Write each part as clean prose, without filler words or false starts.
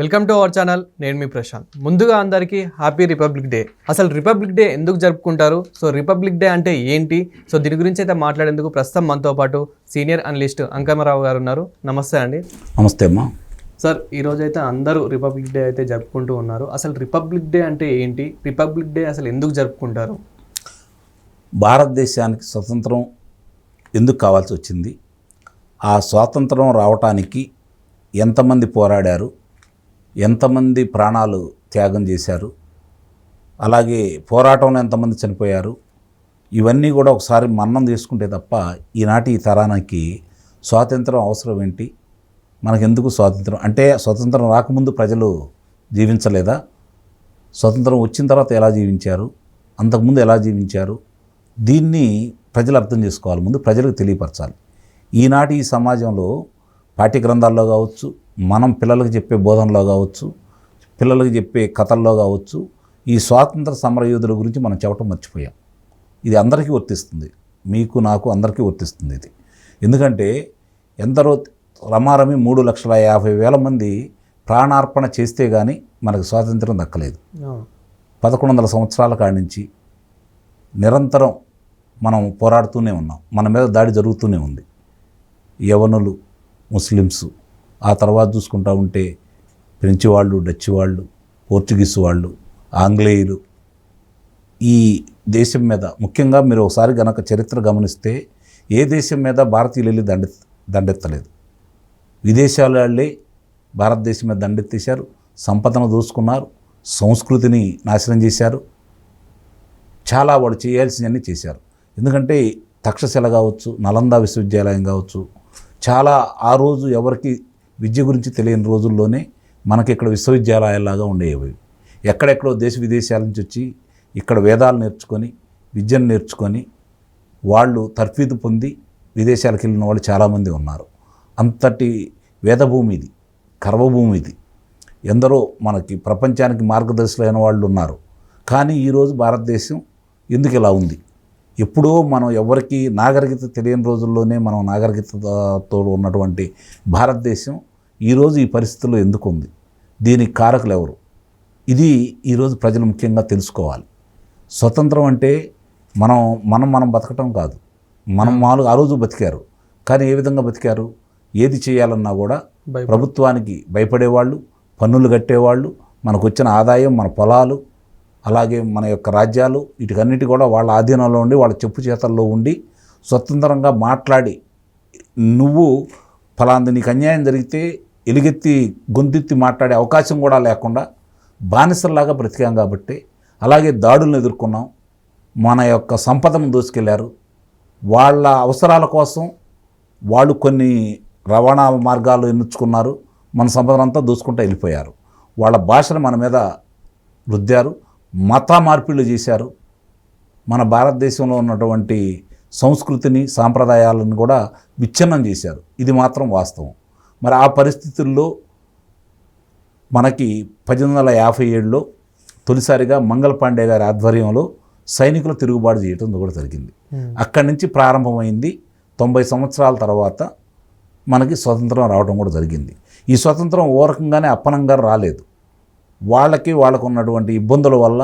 Welcome to our channel. నేను మీ ప్రశాంత్. ముందుగా అందరికీ హ్యాపీ రిపబ్లిక్ డే. అసలు రిపబ్లిక్ డే ఎందుకు జరుపుకుంటారు, సో రిపబ్లిక్ డే అంటే ఏంటి, సో దీని గురించి అయితే మాట్లాడేందుకు ప్రస్తుతం మనతో పాటు సీనియర్ అనలిస్ట్ అంకమరావు గారు ఉన్నారు. నమస్తే అండి. నమస్తే అమ్మా. సార్, ఈరోజు అయితే అందరూ రిపబ్లిక్ డే అయితే జరుపుకుంటూ ఉన్నారు. అసలు రిపబ్లిక్ డే అంటే ఏంటి, రిపబ్లిక్ డే అసలు ఎందుకు జరుపుకుంటారు? భారతదేశానికి స్వతంత్రం ఎందుకు కావాల్సి వచ్చింది, ఆ స్వాతంత్రం రావటానికి ఎంతమంది పోరాడారు, ఎంతమంది ప్రాణాలు త్యాగం చేశారు, అలాగే పోరాటంలో ఎంతమంది చనిపోయారు, ఇవన్నీ కూడా ఒకసారి మన్నం చేసుకుంటే తప్ప ఈనాటి ఈ తరానికి స్వాతంత్రం అవసరం ఏంటి, మనకెందుకు స్వాతంత్రం అంటే, స్వతంత్రం రాకముందు ప్రజలు జీవించలేదా, స్వతంత్రం వచ్చిన తర్వాత ఎలా జీవించారు, అంతకుముందు ఎలా జీవించారు, దీన్ని ప్రజలు అర్థం చేసుకోవాలి. ముందు ప్రజలకు తెలియపరచాలి. ఈనాటి ఈ సమాజంలో పాఠ్య గ్రంథాల్లో కావచ్చు, మనం పిల్లలకు చెప్పే బోధనలో కావచ్చు, పిల్లలకు చెప్పే కథల్లో కావచ్చు, ఈ స్వాతంత్ర సమరయోధుల గురించి మనం చెప్పడం మర్చిపోయాం. ఇది అందరికీ వర్తిస్తుంది, మీకు నాకు అందరికీ వర్తిస్తుంది ఇది. ఎందుకంటే ఎందరో రమారమి 3,50,000 మంది ప్రాణార్పణ చేస్తే కానీ మనకు స్వాతంత్రం దక్కలేదు. 1100 సంవత్సరాల కాడి నుంచి నిరంతరం మనం పోరాడుతూనే ఉన్నాం. మన మీద దాడి జరుగుతూనే ఉంది. యవనులు, ముస్లిమ్స్, ఆ తర్వాత చూసుకుంటా ఉంటే ఫ్రెంచ్ వాళ్ళు, డచ్ వాళ్ళు, పోర్చుగీస్ వాళ్ళు, ఆంగ్లేయులు ఈ దేశం మీద, ముఖ్యంగా మీరు ఒకసారి గనక చరిత్ర గమనిస్తే ఏ దేశం మీద భారతీయులు వెళ్ళి దండెత్తలేదు. విదేశాల వాళ్ళే భారతదేశం మీద దండెత్తేశారు, సంపదను దోసుకున్నారు, సంస్కృతిని నాశనం చేశారు, చాలా వాళ్ళు చేయాల్సినవన్నీ చేశారు. ఎందుకంటే తక్షశిల కావచ్చు, నలంద విశ్వవిద్యాలయం కావచ్చు, చాలా ఆ రోజు ఎవరికి విద్య గురించి తెలియని రోజుల్లోనే మనకి ఇక్కడ విశ్వవిద్యాలయాలాగా ఉండేవి. ఎక్కడెక్కడో దేశ విదేశాల నుంచి వచ్చి ఇక్కడ వేదాలు నేర్చుకొని, విద్యను నేర్చుకొని వాళ్ళు తర్ఫీదు పొంది విదేశాలకు వెళ్ళిన వాళ్ళు చాలామంది ఉన్నారు. అంతటి వేదభూమి ఇది, కర్మభూమి ఇది. ఎందరో మనకి ప్రపంచానికి మార్గదర్శులైన వాళ్ళు ఉన్నారు. కానీ ఈరోజు భారతదేశం ఎందుకు ఇలా ఉంది? ఎప్పుడో మనం ఎవరికి నాగరికత తెలియని రోజుల్లోనే మనం నాగరికతతో ఉన్నటువంటి భారతదేశం ఈరోజు ఈ పరిస్థితుల్లో ఎందుకు ఉంది? దీనికి కారకులు ఎవరు? ఇది ఈరోజు ప్రజలు ముఖ్యంగా తెలుసుకోవాలి. స్వతంత్రం అంటే మనం బతకటం కాదు. మనం మామూలుగా ఆ రోజు బతికారు, కానీ ఏ విధంగా బతికారు? ఏది చేయాలన్నా కూడా ప్రభుత్వానికి భయపడేవాళ్ళు, పన్నులు కట్టేవాళ్ళు, మనకు వచ్చిన ఆదాయం, మన పొలాలు, అలాగే మన యొక్క రాజ్యాలు, వీటికన్నిటి కూడా వాళ్ళ ఆధీనంలో ఉండి, వాళ్ళ చెప్పు చేతల్లో ఉండి స్వతంత్రంగా మాట్లాడి, నువ్వు ఫలాంది నీకు అన్యాయం జరిగితే ఎలుగెత్తి గొంతెత్తి మాట్లాడే అవకాశం కూడా లేకుండా బానిసల్లాగా బ్రతికాం. కాబట్టి అలాగే దాడులను ఎదుర్కొన్నాం, మన యొక్క సంపదను దోసుకెళ్లారు. వాళ్ళ అవసరాల కోసం వాళ్ళు కొన్ని రవాణా మార్గాలు ఎన్నుకున్నారు, మన సంపదనంతా దోసుకుంటూ వెళ్ళిపోయారు. వాళ్ళ భాషను మన మీద రుద్దారు, మత మార్పిళ్ళు చేశారు. మన భారతదేశంలో ఉన్నటువంటి సంస్కృతిని, సాంప్రదాయాలను కూడా విచ్ఛిన్నం చేశారు. ఇది మాత్రం వాస్తవం. మరి ఆ పరిస్థితుల్లో మనకి 1857లో తొలిసారిగా మంగళ పాండే గారి ఆధ్వర్యంలో సైనికులు తిరుగుబాటు చేయడం కూడా జరిగింది. అక్కడి నుంచి ప్రారంభమైంది. 90 సంవత్సరాల తర్వాత మనకి స్వతంత్రం రావడం కూడా జరిగింది. ఈ స్వతంత్రం ఓ రకంగానే అప్పనంగా రాలేదు. వాళ్ళకు ఉన్నటువంటి ఇబ్బందుల వల్ల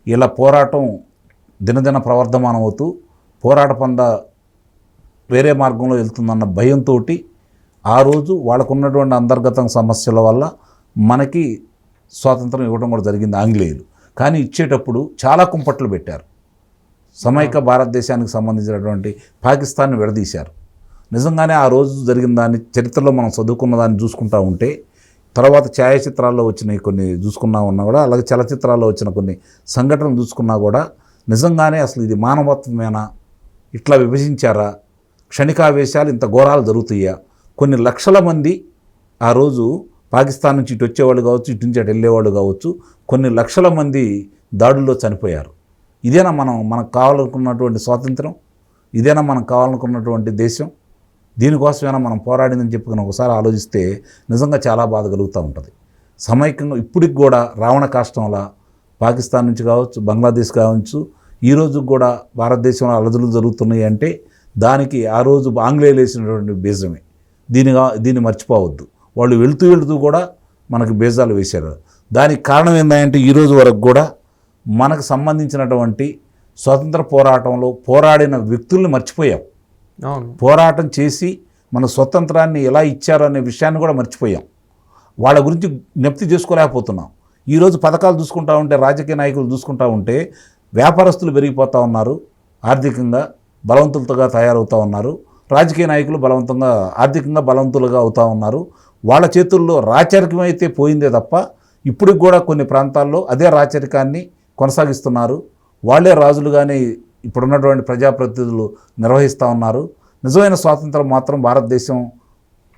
ఇలా పోరాటం దినదిన ప్రవర్ధమానం అవుతూ పోరాట పంద వేరే మార్గంలో వెళ్తుందన్న భయంతో ఆ రోజు వాళ్ళకు ఉన్నటువంటి అంతర్గత సమస్యల వల్ల మనకి స్వాతంత్రం ఇవ్వడం కూడా జరిగింది ఆంగ్లేయులు. కానీ ఇచ్చేటప్పుడు చాలా కుంపట్లు పెట్టారు. సమైక్య భారతదేశానికి సంబంధించినటువంటి పాకిస్తాన్ని విడదీశారు. నిజంగానే ఆ రోజు జరిగిన దాన్ని చరిత్రలో మనం చదువుకున్న దాన్ని చూసుకుంటూ ఉంటే, తర్వాత ఛాయాచిత్రాల్లో వచ్చిన కొన్ని చూసుకున్నా ఉన్నా కూడా, అలాగే చలచిత్రాల్లో వచ్చిన కొన్ని సంఘటనలు చూసుకున్నా కూడా, నిజంగానే అసలు ఇది మానవత్వమేనా, ఇట్లా విభజించారా, క్షణికావేశాలు ఇంత ఘోరాలు జరుగుతాయా? కొన్ని లక్షల మంది ఆ రోజు పాకిస్తాన్ నుంచి ఇటు వచ్చేవాళ్ళు కావచ్చు, ఇటు నుంచి అటు వెళ్ళేవాళ్ళు కావచ్చు, కొన్ని లక్షల మంది దాడుల్లో చనిపోయారు. ఇదేనా మనకు కావాలనుకున్నటువంటి స్వాతంత్రం? ఇదేనా మనకు కావాలనుకున్నటువంటి దేశం? దీనికోసమైనా మనం పోరాడిందని చెప్పుకుని ఒకసారి ఆలోచిస్తే నిజంగా చాలా బాధ కలుగుతూ ఉంటుంది. సమైక్యంగా ఇప్పటికి కూడా రావణ కాష్టంలా పాకిస్తాన్ నుంచి కావచ్చు, బంగ్లాదేశ్ కావచ్చు, ఈరోజు కూడా భారతదేశంలో అలజడులు జరుగుతున్నాయి అంటే దానికి ఆ రోజు ఆంగ్లేయులు వేసినటువంటి బీజమే. దీన్ని మర్చిపోవద్దు. వాళ్ళు వెళుతూ కూడా మనకు బేజాలు వేశారు. దానికి కారణం ఏంటంటే ఈరోజు వరకు కూడా మనకు సంబంధించినటువంటి స్వాతంత్ర పోరాటంలో పోరాడిన వ్యక్తుల్ని మర్చిపోయాం. అవును, పోరాటం చేసి మన స్వతంత్రాన్ని ఎలా ఇచ్చారో అనే విషయాన్ని కూడా మర్చిపోయాం. వాళ్ళ గురించి జ్ఞప్తి చేసుకోలేకపోతున్నాం. ఈరోజు పథకాలు చూసుకుంటా ఉంటే, రాజకీయ నాయకులు చూసుకుంటా ఉంటే వ్యాపారస్తులు పెరిగిపోతూ ఉన్నారు, ఆర్థికంగా బలవంతులుగా తయారవుతూ ఉన్నారు. రాజకీయ నాయకులు బలవంతంగా ఆర్థికంగా బలవంతులుగా అవుతూ ఉన్నారు. వాళ్ళ చేతుల్లో రాచరికం అయితే పోయిందే తప్ప ఇప్పటికి కూడా కొన్ని ప్రాంతాల్లో అదే రాచరికాన్ని కొనసాగిస్తున్నారు. వాళ్ళే రాజులుగానే ఇప్పుడున్నటువంటి ప్రజాప్రతినిధులు నిర్వహిస్తూ ఉన్నారు. నిజమైన స్వాతంత్రం మాత్రం భారతదేశం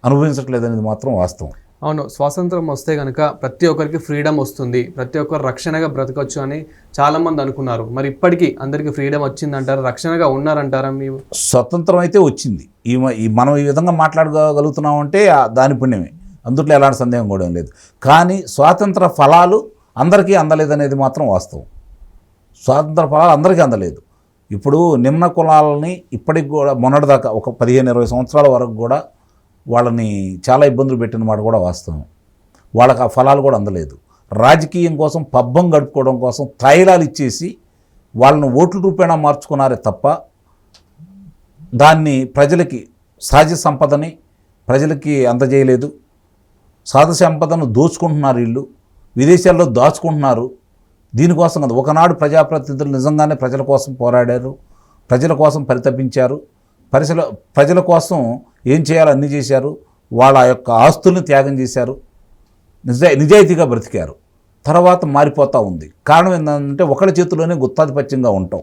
అనుభవించట్లేదనేది మాత్రం వాస్తవం. అవును, స్వాతంత్రం వస్తే కనుక ప్రతి ఒక్కరికి ఫ్రీడమ్ వస్తుంది, ప్రతి ఒక్కరు రక్షణగా బ్రతకచ్చు అని చాలామంది అనుకున్నారు. మరి ఇప్పటికీ అందరికీ ఫ్రీడమ్ వచ్చిందంటారా, రక్షణగా ఉన్నారంటారా? మీరు స్వతంత్రం అయితే వచ్చింది. మనం ఈ విధంగా మాట్లాడగలుగుతున్నామంటే దాని పుణ్యమే, అందుట్లో ఎలాంటి సందేహం కూడా లేదు. కానీ స్వాతంత్ర ఫలాలు అందరికీ అందలేదనేది మాత్రం వాస్తవం. స్వాతంత్ర ఫలాలు అందరికీ అందలేదు. ఇప్పుడు నిమ్న కులాలని ఇప్పటికి కూడా మొన్నటిదాకా ఒక 15-20 సంవత్సరాల వరకు కూడా వాళ్ళని చాలా ఇబ్బందులు పెట్టిన మాట కూడా వాస్తవం. వాళ్ళకి ఆ ఫలాలు కూడా అందలేదు. రాజకీయం కోసం పబ్బం గడుపుకోవడం కోసం తాయిలాలు ఇచ్చేసి వాళ్ళని ఓట్ల రూపేణా మార్చుకున్నారే తప్ప దాన్ని ప్రజలకి సహజ సంపదని ప్రజలకి అందజేయలేదు. సహజ సంపదను దోచుకుంటున్నారు, వీళ్ళు విదేశాల్లో దాచుకుంటున్నారు. దీనికోసం కదా ఒకనాడు ప్రజాప్రతినిధులు నిజంగానే ప్రజల కోసం పోరాడారు, ప్రజల కోసం పరితపించారు, ప్రజల కోసం ఏం చేయాలో అన్నీ చేశారు. వాళ్ళ యొక్క ఆస్తుల్ని త్యాగం చేశారు, నిజాయితీగా బ్రతికారు. తర్వాత మారిపోతూ ఉంది. కారణం ఏంటంటే ఒకళ్ళ చేతిలోనే గుత్తాధిపత్యంగా ఉంటాం.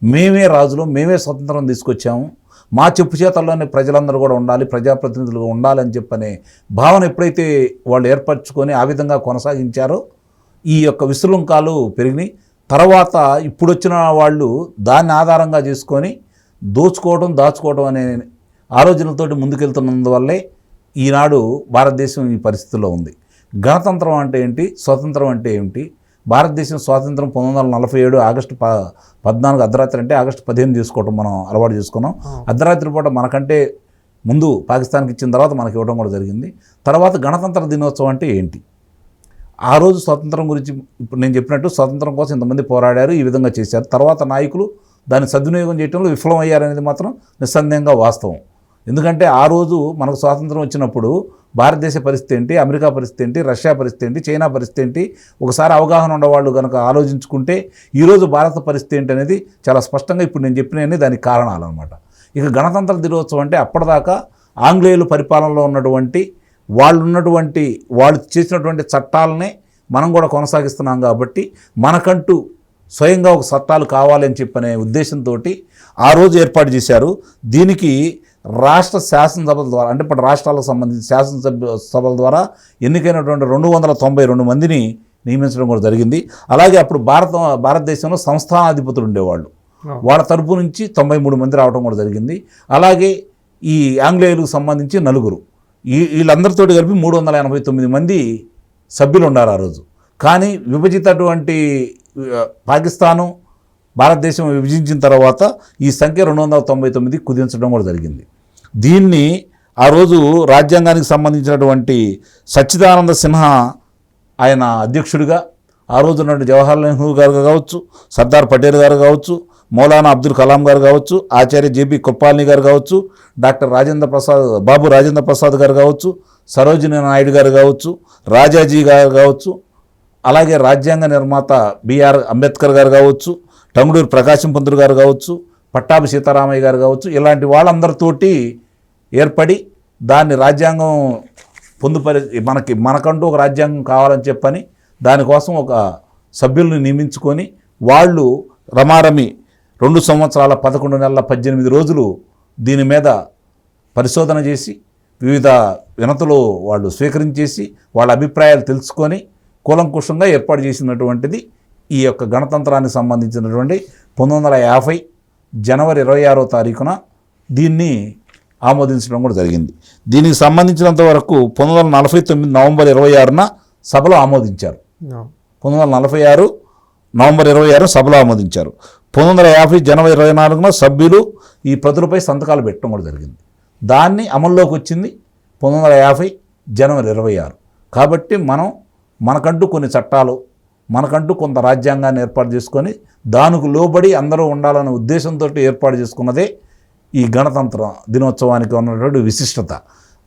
మేమే రాజులు, మేమే స్వతంత్రం తీసుకొచ్చాము, మా చెప్పు చేతల్లోనే ప్రజలందరూ కూడా ఉండాలి, ప్రజాప్రతినిధులుగా ఉండాలని చెప్పనే భావన ఎప్పుడైతే వాళ్ళు ఏర్పరచుకొని ఆ విధంగా కొనసాగించారో ఈ యొక్క విశృంఖాలు పెరిగినాయి. తర్వాత ఇప్పుడు వచ్చిన వాళ్ళు దాన్ని ఆధారంగా చేసుకొని దాచుకోవడం అనే ఆలోచనలతోటి ముందుకెళ్తున్నందువల్లే ఈనాడు భారతదేశం ఈ పరిస్థితిలో ఉంది. గణతంత్రం అంటే ఏంటి, స్వాతంత్రం అంటే ఏమిటి? భారతదేశం స్వాతంత్రం 1947 ఆగస్టు 14 అర్ధరాత్రి అంటే ఆగస్టు 15 చేసుకోవడం మనం అలవాటు చేసుకున్నాం. అర్ధరాత్రి పూట మనకంటే ముందు పాకిస్తాన్కి ఇచ్చిన తర్వాత మనకి ఇవ్వడం కూడా జరిగింది. తర్వాత గణతంత్ర దినోత్సవం అంటే ఏంటి? ఆ రోజు స్వాతంత్రం గురించి ఇప్పుడు నేను చెప్పినట్టు స్వాతంత్రం కోసం ఇంతమంది పోరాడారు, ఈ విధంగా చేశారు. తర్వాత నాయకులు దాన్ని సద్వినియోగం చేయడంలో విఫలమయ్యారనేది మాత్రం నిస్సందేహంగా వాస్తవం. ఎందుకంటే ఆ రోజు మనకు స్వాతంత్రం వచ్చినప్పుడు భారతదేశ పరిస్థితి ఏంటి, అమెరికా పరిస్థితి ఏంటి, రష్యా పరిస్థితి ఏంటి, చైనా పరిస్థితి ఏంటి, ఒకసారి అవగాహన ఉన్నవాళ్ళు కనుక ఆలోచించుకుంటే ఈరోజు భారత పరిస్థితి ఏంటి అనేది చాలా స్పష్టంగా ఇప్పుడు నేను చెప్పినవన్నీ దానికి కారణాలు అనమాట. ఇక గణతంత్ర దినోత్సవం అంటే అప్పటిదాకా ఆంగ్లేయులు పరిపాలనలో ఉన్నటువంటి వాళ్ళు చేసినటువంటి చట్టాలనే మనం కూడా కొనసాగిస్తున్నాం కాబట్టి మనకంటూ స్వయంగా ఒక చట్టాలు కావాలని చెప్పనే ఉద్దేశంతో ఆ రోజు ఏర్పాటు చేశారు. దీనికి రాష్ట్ర శాసనసభల ద్వారా, అంటే ఇప్పుడు రాష్ట్రాలకు సంబంధించి శాసనసభల ద్వారా ఎన్నికైనటువంటి 292 మందిని నియమించడం కూడా జరిగింది. అలాగే అప్పుడు భారతదేశంలో సంస్థానాధిపతులు ఉండేవాళ్ళు, వాళ్ళ తరపు నుంచి 93 మంది రావడం కూడా జరిగింది. అలాగే ఈ ఆంగ్లేయులకు సంబంధించి 4, వీళ్ళందరితో కలిపి 389 మంది సభ్యులు ఉన్నారు ఆ రోజు. కానీ విభజితటువంటి పాకిస్తాను భారతదేశం విభజించిన తర్వాత ఈ సంఖ్య 299 కుదించడం కూడా జరిగింది. దీన్ని ఆ రోజు రాజ్యాంగానికి సంబంధించినటువంటి సచ్చిదానంద సిన్హా ఆయన అధ్యక్షుడిగా, ఆ రోజు ఉన్నటువంటి జవహర్లాల్ నెహ్రూ గారు కావచ్చు, సర్దార్ పటేల్ గారు కావచ్చు, మౌలానా అబ్దుల్ కలాం గారు కావచ్చు, ఆచార్య జేబీ కృపాల్ని గారు కావచ్చు, డాక్టర్ బాబు రాజేంద్ర ప్రసాద్ గారు కావచ్చు, సరోజినీ నాయుడు గారు కావచ్చు, రాజాజీ గారు కావచ్చు, అలాగే రాజ్యాంగ నిర్మాత బిఆర్ అంబేద్కర్ గారు కావచ్చు, టంగుటూరి ప్రకాశం పంతులు గారు కావచ్చు, పట్టాభి సీతారామయ్య గారు కావచ్చు, ఇలాంటి వాళ్ళందరితోటి ఏర్పడి దాన్ని రాజ్యాంగం మనకంటూ ఒక రాజ్యాంగం కావాలని చెప్పని దానికోసం ఒక సభ్యుల్ని నియమించుకొని వాళ్ళు రమారమి 2 సంవత్సరాల 11 నెలల 18 రోజులు దీని మీద పరిశోధన చేసి వివిధ వినతులు వాళ్ళు స్వీకరించేసి వాళ్ళ అభిప్రాయాలు తెలుసుకొని కూలంకుషంగా ఏర్పాటు చేసినటువంటిది ఈ యొక్క గణతంత్రానికి సంబంధించినటువంటి 1950 జనవరి 26వ తారీఖున దీన్ని ఆమోదించడం కూడా జరిగింది. దీనికి సంబంధించినంత వరకు 1949 నవంబర్ 26న సభలో ఆమోదించారు. 1946 నవంబర్ 26 సభలో ఆమోదించారు. 1950 జనవరి 24న సభ్యులు ఈ ప్రతులపై సంతకాలు పెట్టడం కూడా జరిగింది. దాన్ని అమల్లోకి వచ్చింది 1950 జనవరి 26. కాబట్టి మనకంటూ కొన్ని చట్టాలు, మనకంటూ కొంత రాజ్యాంగాన్ని ఏర్పాటు చేసుకొని దానికి లోబడి అందరూ ఉండాలనే ఉద్దేశంతో ఏర్పాటు చేసుకున్నదే ఈ గణతంత్ర దినోత్సవానికి ఉన్నటువంటి విశిష్టత.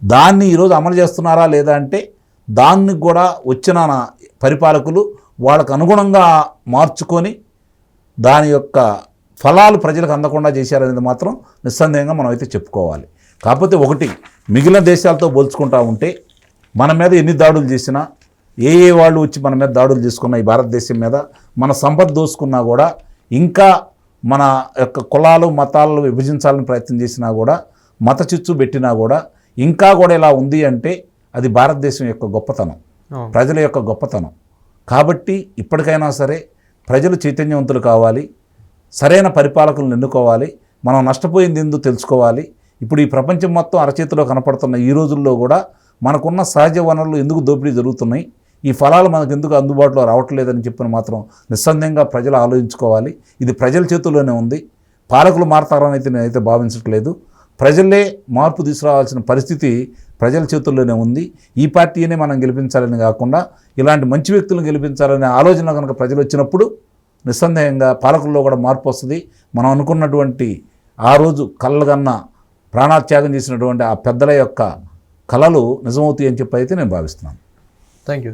దాన్ని ఈరోజు అమలు చేస్తున్నారా లేదా అంటే దాన్ని కూడా వచ్చిన పరిపాలకులు వాళ్ళకు అనుగుణంగా మార్చుకొని దాని యొక్క ఫలాలు ప్రజలకు అందకుండా చేశారనేది మాత్రం నిస్సందేహంగా మనం అయితే చెప్పుకోవాలి. కాకపోతే ఒకటి, మిగిలిన దేశాలతో పోల్చుకుంటా ఉంటే మన మీద ఎన్ని దాడులు చేసినా, ఏ వాళ్ళు వచ్చి మన మీద దాడులు చేసుకున్న ఈ భారతదేశం మీద మన సంపద దోసుకున్నా కూడా, ఇంకా మన యొక్క కులాలు మతాలను విభజించాలని ప్రయత్నం చేసినా కూడా, మత చిచ్చు పెట్టినా కూడా ఇంకా కూడా ఇలా ఉంది అంటే అది భారతదేశం యొక్క గొప్పతనం, ప్రజల యొక్క గొప్పతనం. కాబట్టి ఇప్పటికైనా సరే ప్రజలు చైతన్యవంతులు కావాలి, సరైన పరిపాలకులను ఎన్నుకోవాలి, మనం నష్టపోయింది ఎందుకు తెలుసుకోవాలి. ఇప్పుడు ఈ ప్రపంచం మొత్తం అరచేతిలో కనపడుతున్న ఈ రోజుల్లో కూడా మనకున్న సహజ వనరులు ఎందుకు దోపిడీ జరుగుతున్నాయి, ఈ ఫలాలు మనకు ఎందుకు అందుబాటులో రావట్లేదని చెప్పిన మాత్రం నిస్సందేహంగా ప్రజలు ఆలోచించుకోవాలి. ఇది ప్రజల చేతుల్లోనే ఉంది. పాలకులు మారతారని అయితే నేనైతే భావించట్లేదు. ప్రజలే మార్పు తీసుకురావాల్సిన పరిస్థితి ప్రజల చేతుల్లోనే ఉంది. ఈ పార్టీనే మనం గెలిపించాలని కాకుండా ఇలాంటి మంచి వ్యక్తులను గెలిపించాలనే ఆలోచన కనుక ప్రజలు వచ్చినప్పుడు నిస్సందేహంగా పాలకుల్లో కూడా మార్పు వస్తుంది. మనం అనుకున్నటువంటి ఆ రోజు కళ్ళగన్న ప్రాణత్యాగం చేసినటువంటి ఆ పెద్దల యొక్క కళలు నిజమవుతాయి అని చెప్పి అయితే నేను భావిస్తున్నాను. Thank you.